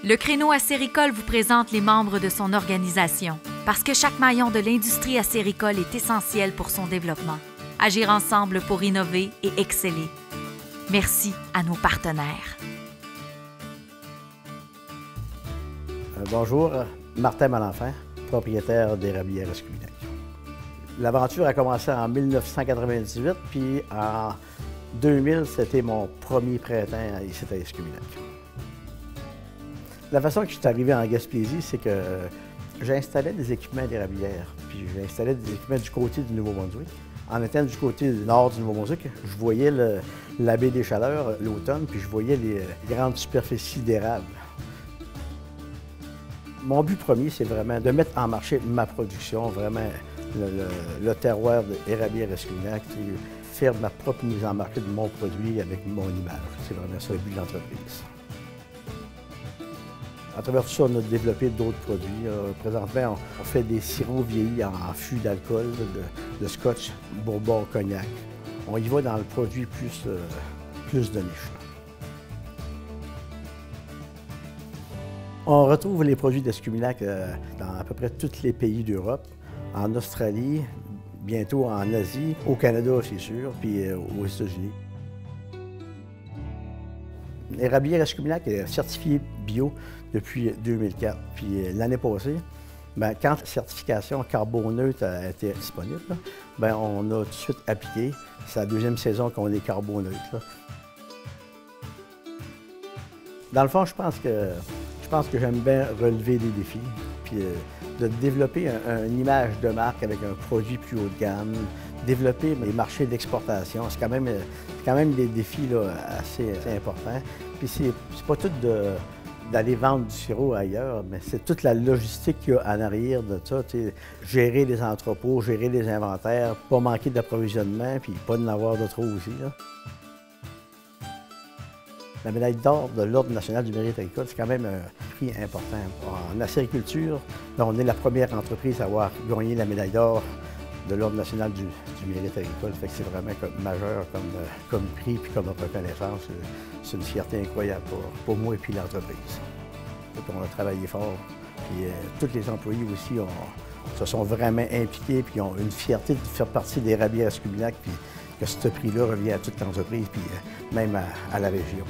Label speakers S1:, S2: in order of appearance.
S1: Le Créneau acéricole vous présente les membres de son organisation, parce que chaque maillon de l'industrie acéricole est essentiel pour son développement. Agir ensemble pour innover et exceller. Merci à nos partenaires.
S2: Bonjour, Martin Malenfant, propriétaire d'Érablières Escuminac. L'aventure a commencé en 1998, puis en 2000, c'était mon premier printemps ici à Escuminac. La façon que je suis arrivé en Gaspésie, c'est que j'installais des équipements d'érablières, puis j'installais des équipements du côté du Nouveau-Brunswick. En étant du côté du nord du Nouveau-Brunswick, je voyais la baie des Chaleurs l'automne, puis je voyais les grandes superficies d'érable. Mon but premier, c'est vraiment de mettre en marché ma production, vraiment le terroir d'Érablières Escuminac, faire ma propre mise en marché de mon produit avec mon image. C'est vraiment ça le but de l'entreprise. À travers tout ça, on a développé d'autres produits. Présentement, on fait des sirops vieillis en fût d'alcool, de scotch, bourbon, cognac. On y va dans le produit plus de niche. On retrouve les produits d'Escuminac dans à peu près tous les pays d'Europe, en Australie, bientôt en Asie, au Canada, c'est sûr, puis aux États-Unis. Érablières Escuminac est certifié bio depuis 2004. Puis l'année passée, quand la certification carboneutre a été disponible, on a tout de suite appliqué. C'est la deuxième saison qu'on est carboneutre. Dans le fond, je pense que j'aime bien relever des défis, puis de développer une image de marque avec un produit plus haut de gamme, développer les marchés d'exportation. C'est quand même des défis là, assez importants. Puis c'est pas tout d'aller vendre du sirop ailleurs, mais c'est toute la logistique qu'il y a en arrière de ça. Gérer les entrepôts, gérer les inventaires, pas manquer d'approvisionnement, puis pas en avoir de trop aussi. Là. La médaille d'or de l'Ordre national du mérite agricole, c'est quand même un prix important. En acériculture, on est la première entreprise à avoir gagné la médaille d'or de l'Ordre national du mérite agricole. Fait que c'est vraiment majeur comme prix et comme reconnaissance. C'est une fierté incroyable pour moi et puis l'entreprise. On a travaillé fort. Puis tous les employés aussi se sont vraiment impliqués puis ont une fierté de faire partie d'Érablières Escuminac, puis que ce prix-là revient à toute l'entreprise puis même à la région.